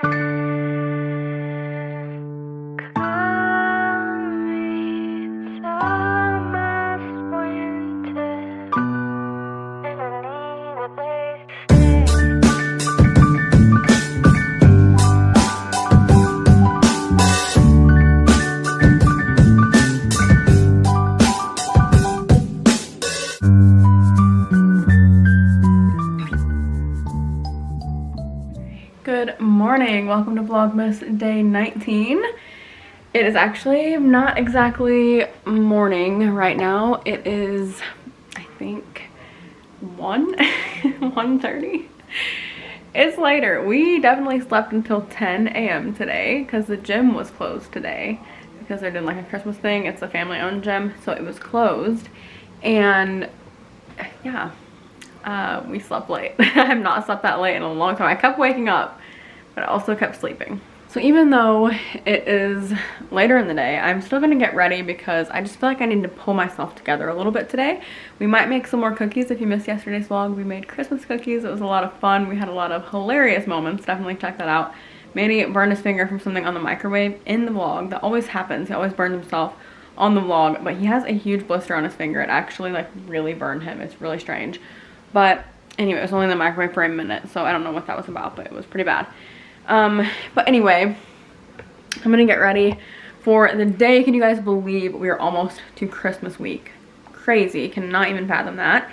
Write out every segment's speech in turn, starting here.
Good morning, welcome to Vlogmas day 19. It is actually not exactly morning right now. It is, I think, 1:30. It's later. We definitely slept until 10 a.m. today because the gym was closed today because they're doing like a Christmas thing. It's a family owned gym, so it was closed. And yeah, we slept late. I have not slept that late in a long time. I kept waking up, but I also kept sleeping. So even though it is later in the day, I'm still gonna get ready because I just feel like I need to pull myself together a little bit today. We might make some more cookies. If you missed yesterday's vlog, we made Christmas cookies. It was a lot of fun. We had a lot of hilarious moments. Definitely check that out. Manny burned his finger from something on the microwave in the vlog. That always happens. He always burns himself on the vlog, but he has a huge blister on his finger. It actually like really burned him. It's really strange. But anyway, it was only in the microwave for a minute, so I don't know what that was about, but it was pretty bad. But anyway, I'm gonna get ready for the day. Can you guys believe we are almost to Christmas week? Crazy, cannot even fathom that.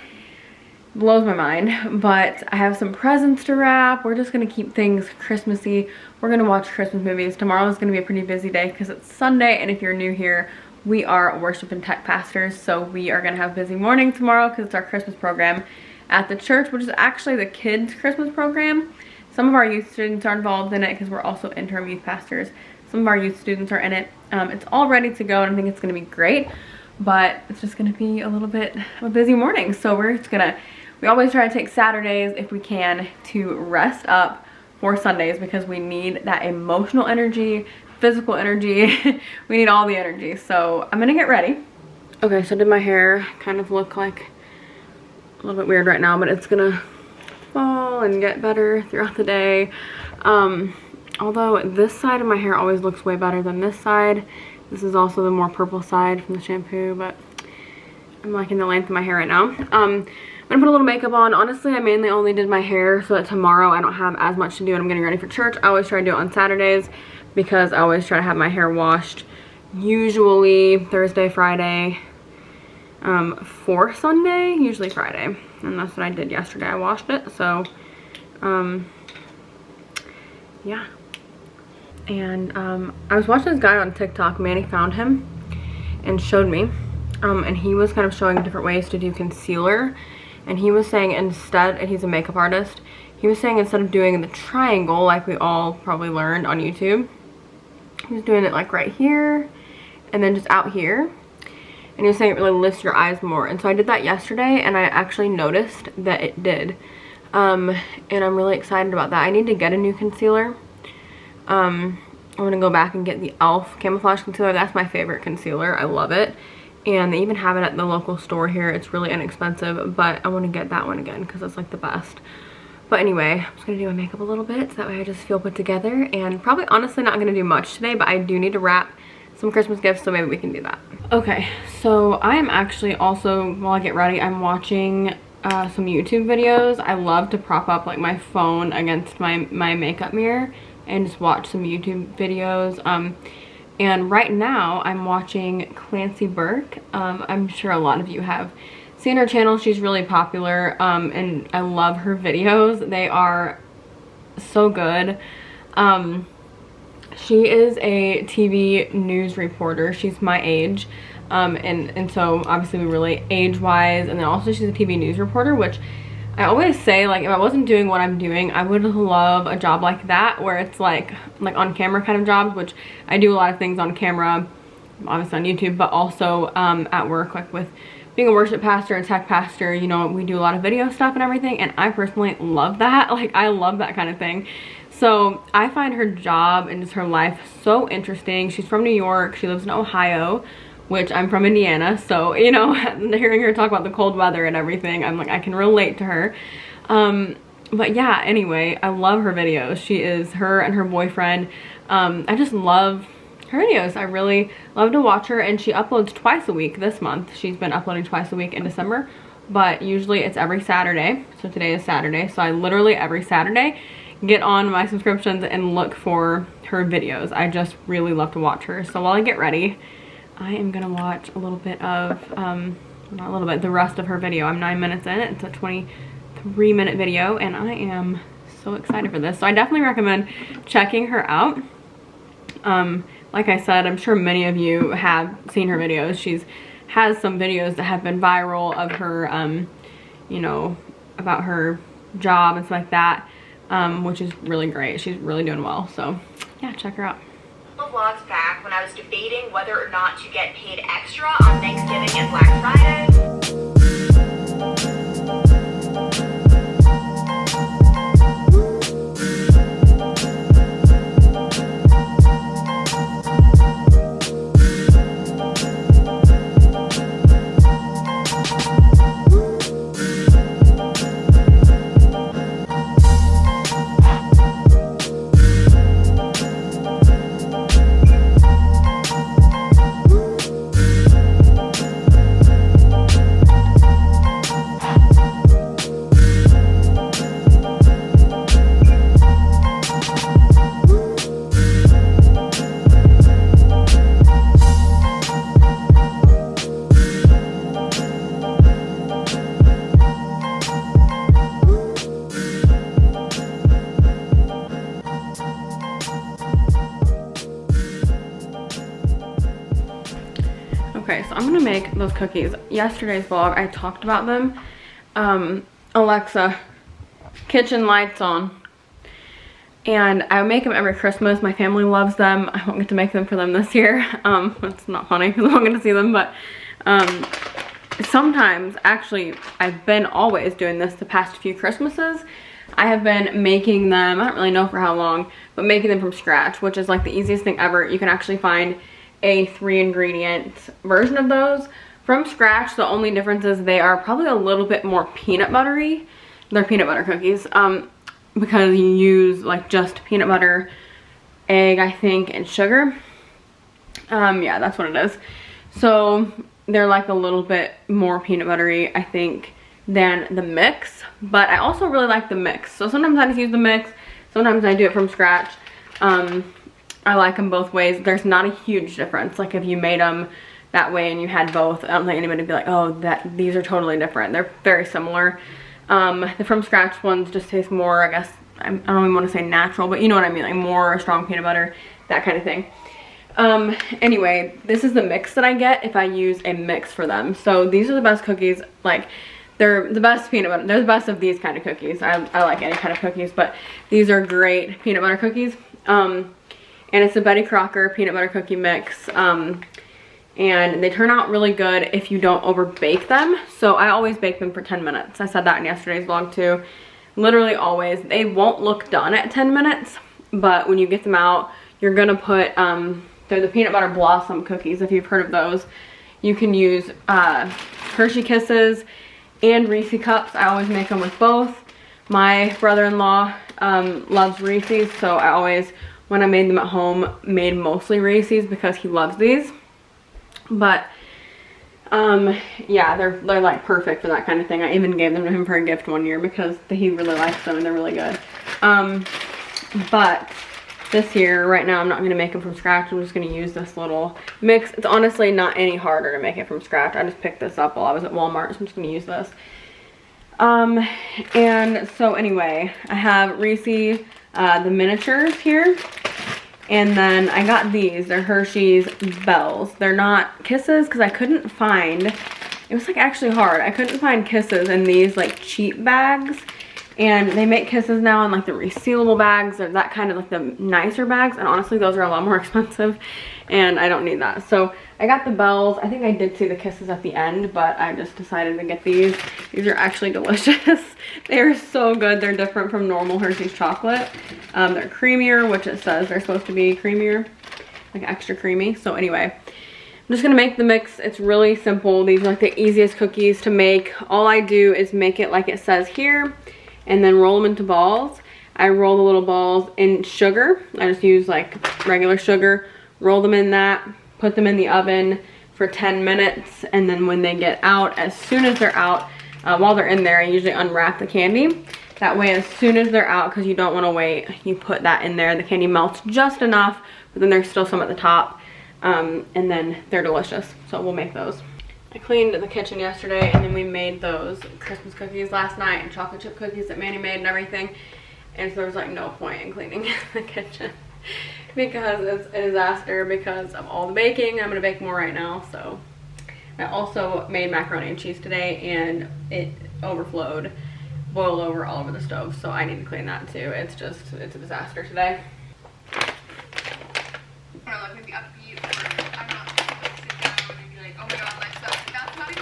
Blows my mind. But I have some presents to wrap. We're just gonna keep things Christmassy. We're gonna watch Christmas movies. Tomorrow is gonna be a pretty busy day because it's Sunday, and if you're new here, we are worship and tech pastors, so we are gonna have a busy morning tomorrow because it's our Christmas program at the church, which is actually the kids' Christmas program. Some of our youth students are involved in it because we're also interim youth pastors. Some of our youth students are in it. It's all ready to go, and I think it's gonna be great, but it's just gonna be a little bit of a busy morning. So we always try to take Saturdays if we can to rest up for Sundays because we need that emotional energy, physical energy. We need all the energy. So I'm gonna get ready. Okay, so did my hair kind of look like a little bit weird right now, but it's gonna fall and get better throughout the day. Although this side of my hair always looks way better than this side. This is also the more purple side from the shampoo, but I'm liking the length of my hair right now. I'm gonna put a little makeup on. Honestly, I mainly only did my hair so that tomorrow I don't have as much to do and I'm getting ready for church. I always try to do it on Saturdays because I always try to have my hair washed usually Thursday, Friday, for Sunday, usually Friday. And that's what I did yesterday. I washed it, so yeah. And I was watching this guy on TikTok. Manny found him and showed me, and he was kind of showing different ways to do concealer, and he was saying instead, and he's a makeup artist, he was saying instead of doing the triangle like we all probably learned on YouTube, he was doing it like right here and then just out here. And he was saying it really lifts your eyes more. And so I did that yesterday, and I actually noticed that it did. And I'm really excited about that. I need to get a new concealer. I'm going to go back and get the e.l.f. Camouflage Concealer. That's my favorite concealer. I love it. And they even have it at the local store here. It's really inexpensive, but I want to get that one again because it's like the best. But anyway, I'm just going to do my makeup a little bit so that way I just feel put together. And probably honestly not going to do much today, but I do need to wrap some Christmas gifts, so maybe we can do that. Okay, so I am actually also, while I get ready, I'm watching some YouTube videos. I love to prop up like my phone against my makeup mirror and just watch some YouTube videos. And right now I'm watching Clancy Burke. I'm sure a lot of you have seen her channel. She's really popular, and I love her videos. They are so good. She is a TV news reporter. She's my age, and so obviously we relate age-wise, and then also she's a TV news reporter, which I always say, like, if I wasn't doing what I'm doing, I would love a job like that, where it's like on camera kind of jobs, which I do a lot of things on camera, obviously on YouTube, but also at work, like with being a worship pastor and tech pastor, you know, we do a lot of video stuff and everything, and I personally love that. Like, I love that kind of thing. So I find her job and just her life so interesting. She's from New York. She lives in Ohio, which I'm from Indiana. So, you know, hearing her talk about the cold weather and everything, I'm like, I can relate to her. But yeah, anyway, I love her videos. She is, her and her boyfriend, I just love her videos. I really love to watch her, and she uploads twice a week this month. She's been uploading twice a week in December, but usually it's every Saturday. So today is Saturday, so I literally every Saturday get on my subscriptions and look for her videos. I just really love to watch her. So while I get ready, I am gonna watch a little bit of, not a little bit, the rest of her video. I'm 9 minutes in. It's a 23-minute video, and I am so excited for this. So I definitely recommend checking her out. Like I said, I'm sure many of you have seen her videos. She's has some videos that have been viral of her, you know, about her job and stuff like that, which is really great. She's really doing well. So yeah, check her out. Vlogs back when I was debating whether or not to get paid extra on Thanksgiving and Black Friday. Okay, so I'm gonna make those cookies. Yesterday's vlog, I talked about them. Alexa, kitchen lights on. And I make them every Christmas. My family loves them. I won't get to make them for them this year. It's not funny because I won't get to see them, but sometimes, actually, I've been always doing this the past few Christmases. I have been making them, I don't really know for how long, but making them from scratch, which is like the easiest thing ever. You can actually find a 3-ingredient version of those from scratch. The only difference is they are probably a little bit more peanut buttery. They're peanut butter cookies, because you use like just peanut butter, egg, I think, and sugar. Yeah, that's what it is. So they're like a little bit more peanut buttery, I think, than the mix, but I also really like the mix. So sometimes I just use the mix, sometimes I do it from scratch. I like them both ways. There's not a huge difference. Like if you made them that way and you had both, I don't think anybody would be like, oh, these are totally different. They're very similar. The from scratch ones just taste more, I guess, I don't even want to say natural, but you know what I mean, like more strong peanut butter, that kind of thing. Anyway, this is the mix that I get if I use a mix for them. So these are the best cookies. Like, they're the best peanut butter. They're the best of these kind of cookies. I like any kind of cookies, but these are great peanut butter cookies. And it's a Betty Crocker peanut butter cookie mix. And they turn out really good if you don't over bake them. So I always bake them for 10 minutes. I said that in yesterday's vlog too. Literally always. They won't look done at 10 minutes, but when you get them out, you're gonna put, they're the peanut butter blossom cookies, if you've heard of those. You can use Hershey Kisses and Reese cups. I always make them with both. My brother-in-law loves Reese's, so I always, when I made them at home, made mostly Reese's because he loves these. But yeah, they're like perfect for that kind of thing. I even gave them to him for a gift one year because he really likes them and they're really good. But this year, right now, I'm not gonna make them from scratch. I'm just gonna use this little mix. It's honestly not any harder to make it from scratch. I just picked this up while I was at Walmart, so I'm just gonna use this. And so anyway, I have Reese, the miniatures here. And then I got these. They're Hershey's Bells. They're not Kisses because I couldn't find, it was like actually hard. I couldn't find Kisses in these like cheap bags. And they make Kisses now in like the resealable bags or that kind of like the nicer bags. And honestly, those are a lot more expensive and I don't need that. So I got the Bells. I think I did see the Kisses at the end, but I just decided to get these. These are actually delicious. They are so good. They're different from normal Hershey's chocolate. They're creamier, which it says they're supposed to be creamier, like extra creamy. So anyway, I'm just gonna make the mix. It's really simple. These are like the easiest cookies to make. All I do is make it like it says here, and then roll them into balls. I roll the little balls in sugar. I just use like regular sugar, roll them in that, put them in the oven for 10 minutes, and then when they get out, as soon as they're out, while they're in there, I usually unwrap the candy. That way, as soon as they're out, because you don't want to wait, you put that in there. The candy melts just enough, but then there's still some at the top, and then they're delicious. So we'll make those. I cleaned the kitchen yesterday, and then we made those Christmas cookies last night, and chocolate chip cookies that Manny made and everything. And so there was like no point in cleaning the kitchen because it's a disaster because of all the baking. I'm gonna bake more right now. So I also made macaroni and cheese today, and it overflowed, boiled over all over the stove. So I need to clean that too. It's a disaster today. Maybe upbeat, or I'm not supposed to sit down and be like, oh my god, let's go. That's not even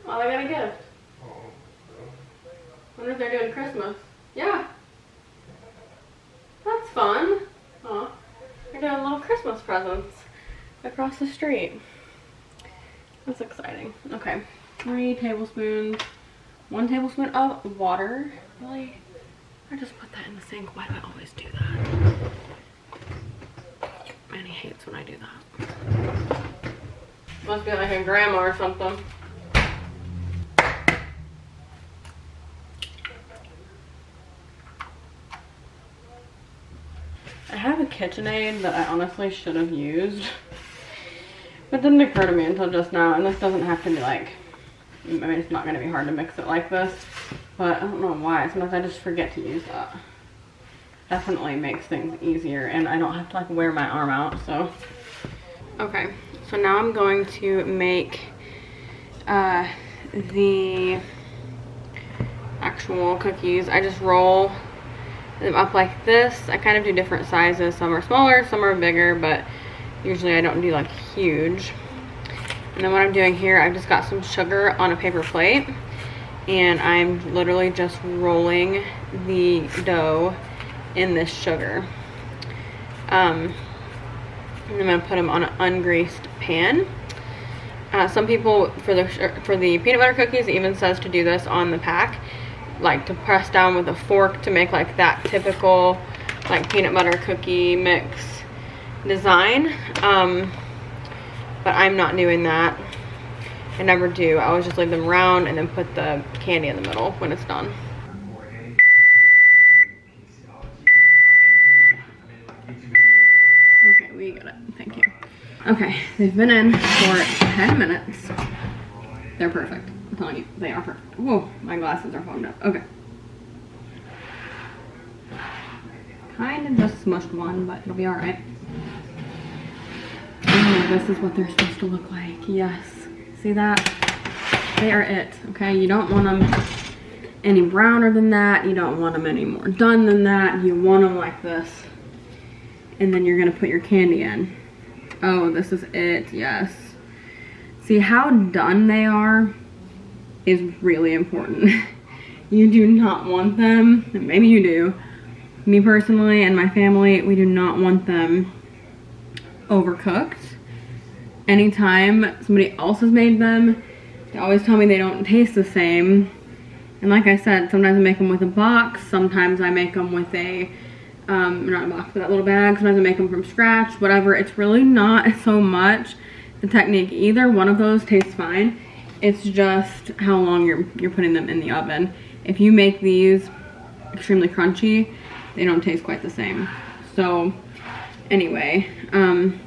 Well, I got a gift. I wonder if they're doing Christmas. Yeah. That's fun. Aw. They're doing little Christmas presents across the street. That's exciting. Okay. 3 tablespoons. 1 tablespoon of water. Really? I just put that in the sink. Why do I always do that? Manny hates when I do that. Must be like a grandma or something. I have a KitchenAid that I honestly should have used, but it didn't occur to me until just now. And this doesn't have to be like, I mean, it's not going to be hard to mix it like this, but I don't know why. Sometimes I just forget to use that. Definitely makes things easier, and I don't have to like wear my arm out. So okay, so now I'm going to make the actual cookies. I just roll them up like this. I kind of do different sizes. Some are smaller, some are bigger, but usually I don't do like huge. And then what I'm doing here, I've just got some sugar on a paper plate, and I'm literally just rolling the dough in this sugar. And I'm gonna put them on an ungreased pan. Some people, for the peanut butter cookies, it even says to do this on the pack, like to press down with a fork to make like that typical like peanut butter cookie mix design. But I'm not doing that. I never do. I always just leave them round and then put the candy in the middle when it's done. Okay, we got it. Thank you. Okay, they've been in for 10 minutes. They're perfect. I'm telling you, they are perfect. Whoa, my glasses are fogged up. Okay. Kind of just smushed one, but it'll be alright. Oh, this is what they're supposed to look like. Yes. See that? They are it. Okay, you don't want them any browner than that. You don't want them any more done than that. You want them like this. And then you're going to put your candy in. Oh, this is it. Yes. See how done they are is really important. You do not want them, and maybe you do. Me personally and my family, we do not want them overcooked. Anytime somebody else has made them, they always tell me they don't taste the same. And like I said, sometimes I make them with a box, sometimes I make them with a, not a box, but that little bag. Sometimes I make them from scratch, whatever. It's really not so much the technique. Either one of those tastes fine. It's just how long you're putting them in the oven. If you make these extremely crunchy, they don't taste quite the same. So anyway, I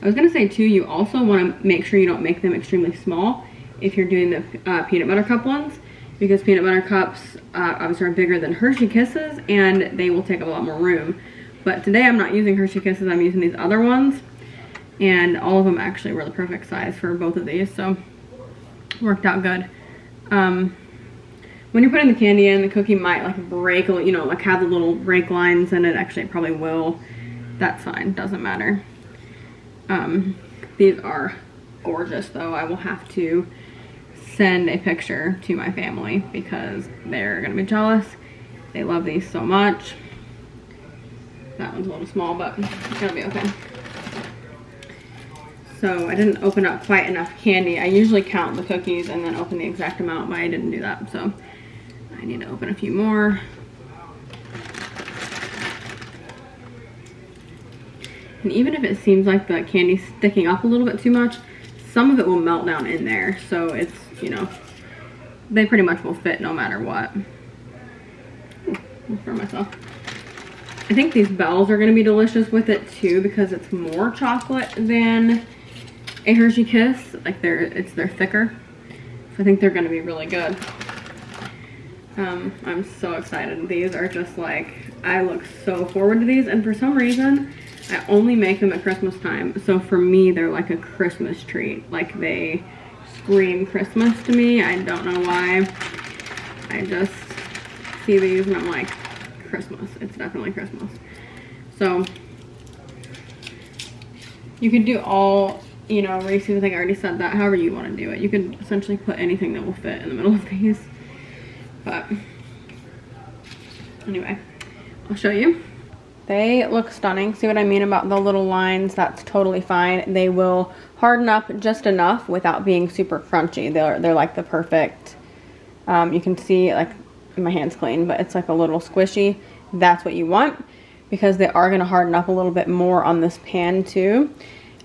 was gonna say too, you also want to make sure you don't make them extremely small if you're doing the peanut butter cup ones, because peanut butter cups obviously are bigger than Hershey Kisses and they will take up a lot more room. But today I'm not using Hershey Kisses, I'm using these other ones, and all of them actually were the perfect size for both of these, so worked out good. When you're putting the candy in, the cookie might like break, you know, like have the little break lines in it. Actually, it probably will. That's fine, doesn't matter. These are gorgeous though. I will have to send a picture to my family because they're gonna be jealous. They love these so much. That one's a little small, but it's gonna be okay. So I didn't open up quite enough candy. I usually count the cookies and then open the exact amount, but I didn't do that. So I need to open a few more. And even if it seems like the candy's sticking up a little bit too much, some of it will melt down in there. So it's, you know, they pretty much will fit no matter what. Ooh, for myself. I think these bells are gonna be delicious with it too because it's more chocolate than a Hershey Kiss. Like they're thicker. So I think they're gonna be really good. I'm so excited. These are just like, I look so forward to these, and for some reason, I only make them at Christmas time. So for me, they're like a Christmas treat. Like they scream Christmas to me. I don't know why. I just see these and I'm like, Christmas. It's definitely Christmas. So you could do all, you know, Reese's, I think I already said that, however you want to do it. You could essentially put anything that will fit in the middle of these. But anyway, I'll show you. They look stunning. See what I mean about the little lines? That's totally fine. They will harden up just enough without being super crunchy. They're like the perfect, you can see, like, my hand's clean, but it's like a little squishy. That's what you want, because they are going to harden up a little bit more on this pan too.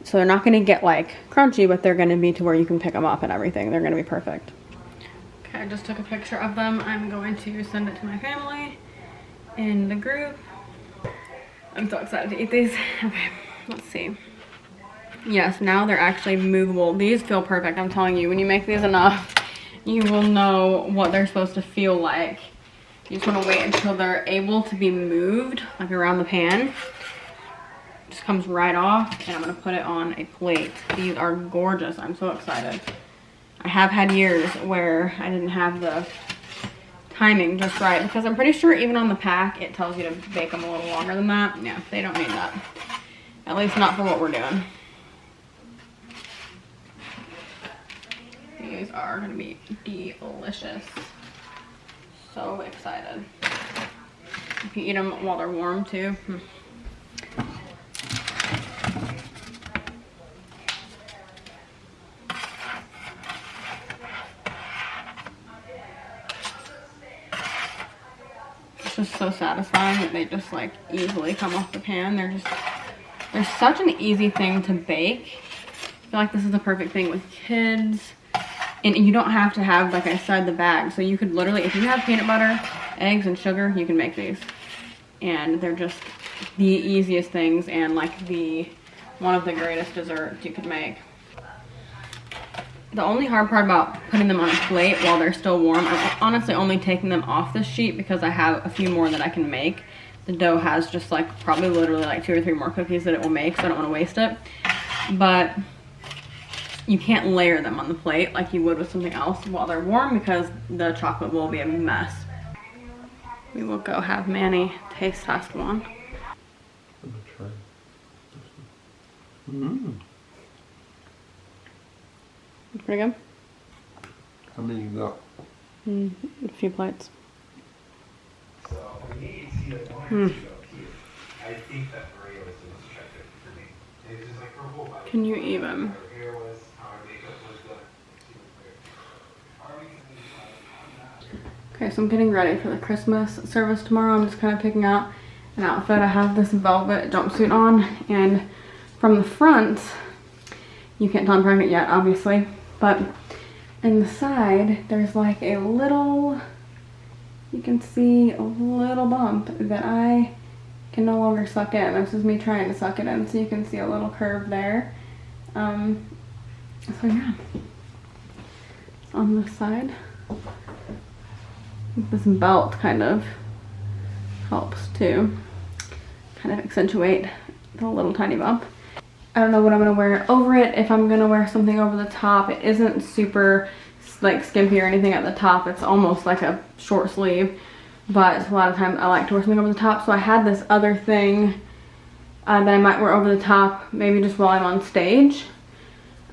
So they're not going to get like crunchy, but they're going to be to where you can pick them up and everything. They're going to be perfect. Okay, I just took a picture of them. I'm going to send it to my family in the group. I'm so excited to eat these. Okay, let's see. Yes, now they're actually movable. These feel perfect. I'm telling you, when you make these enough, you will know what they're supposed to feel like. You just want to wait until they're able to be moved, like around the pan. Just comes right off, and I'm going to put it on a plate. These are gorgeous. I'm so excited. I have had years where I didn't have the timing just right, because I'm pretty sure even on the pack it tells you to bake them a little longer than that. Yeah, they don't need that. At least not for what we're doing. These are going to be delicious. So excited. You can eat them while they're warm too. It's just so satisfying that they just like easily come off the pan. They're such an easy thing to bake. I feel like this is the perfect thing with kids. And you don't have to have, like I said, the bag. So you could literally, if you have peanut butter, eggs, and sugar, you can make these. And they're just the easiest things, and like one of the greatest desserts you could make. The only hard part about putting them on a plate while they're still warm, I'm honestly only taking them off this sheet because I have a few more that I can make. The dough has just like probably literally like 2 or 3 more cookies that it will make, so I don't want to waste it. But you can't layer them on the plate like you would with something else while they're warm, because the chocolate will be a mess. We will go have Manny taste test one. I'm gonna try this one. It's pretty good. How many you got? A few plates. I think that Maria was the most attractive for me. It was just like her whole body. Can you even? Her hair was, how her makeup was good. Okay, so I'm getting ready for the Christmas service tomorrow. I'm just kind of picking out an outfit. I have this velvet jumpsuit on, and from the front, you can't tell I'm pregnant yet, obviously, but in the side, there's like a little, you can see a little bump that I can no longer suck in. This is me trying to suck it in, so you can see a little curve there. So yeah, on this side. This belt kind of helps to kind of accentuate the little tiny bump. I don't know what I'm gonna wear over it. If I'm gonna wear something over the top, it isn't super like skimpy or anything at the top. It's almost like a short sleeve, but a lot of times I like to wear something over the top. So I had this other thing that I might wear over the top, maybe just while I'm on stage,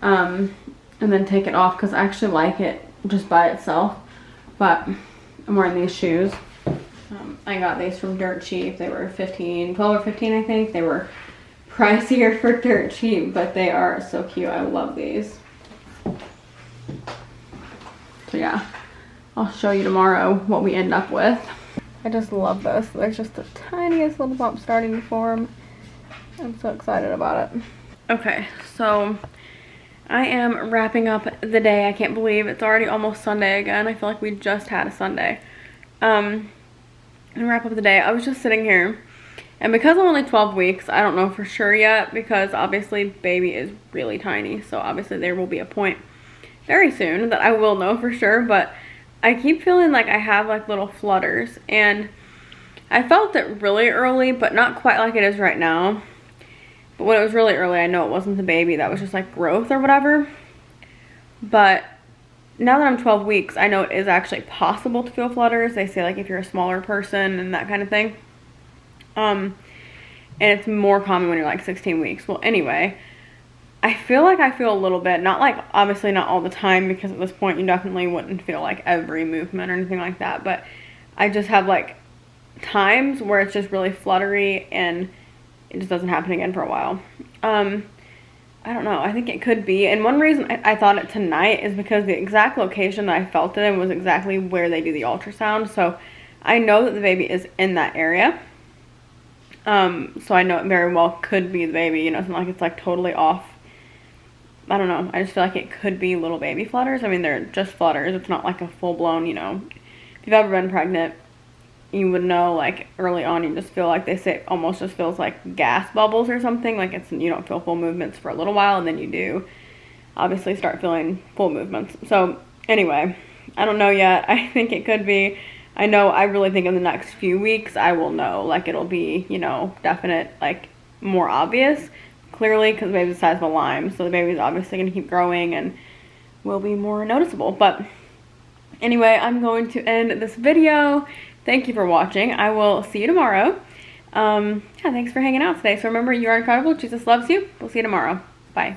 and then take it off, because I actually like it just by itself. But I'm wearing these shoes. I got these from Dirt Cheap. They were 12 or 15, I think. They were pricier for Dirt Cheap, but they are so cute. I love these. So yeah, I'll show you tomorrow what we end up with. I just love this. There's just the tiniest little bump starting to form. I'm so excited about it. Okay, so I am wrapping up the day. I can't believe it's already almost Sunday again. I feel like we just had a Sunday. And wrap up the day. I was just sitting here, and because I'm only 12 weeks, I don't know for sure yet, because obviously baby is really tiny. So obviously there will be a point very soon that I will know for sure, but I keep feeling like I have like little flutters, and I felt it really early, but not quite like it is right now. But when it was really early, I know it wasn't the baby, that was just like growth or whatever. But now that I'm 12 weeks, I know it is actually possible to feel flutters. They say like if you're a smaller person and that kind of thing. And it's more common when you're like 16 weeks. Well, anyway, I feel like I feel a little bit, not like, obviously not all the time, because at this point you definitely wouldn't feel like every movement or anything like that, but I just have like times where it's just really fluttery and it just doesn't happen again for a while. I don't know, I think it could be, and one reason I thought it tonight is because the exact location that I felt it in was exactly where they do the ultrasound, so I know that the baby is in that area. So I know it very well could be the baby, you know, it's not like it's like totally off. I don't know, I just feel like it could be little baby flutters. I mean, they're just flutters, it's not like a full-blown, you know, if you've ever been pregnant, you would know, like, early on you just feel like, they say it almost just feels like gas bubbles or something, like it's, you don't feel full movements for a little while, and then you do obviously start feeling full movements. So anyway, I don't know yet. I think it could be. I know, I really think in the next few weeks I will know, like it'll be, you know, definite, like more obvious, clearly, because the baby's the size of a lime, so the baby's obviously going to keep growing and will be more noticeable. But anyway, I'm going to end this video. Thank you for watching. I will see you tomorrow. Yeah, thanks for hanging out today. So remember, you are incredible. Jesus loves you. We'll see you tomorrow. Bye.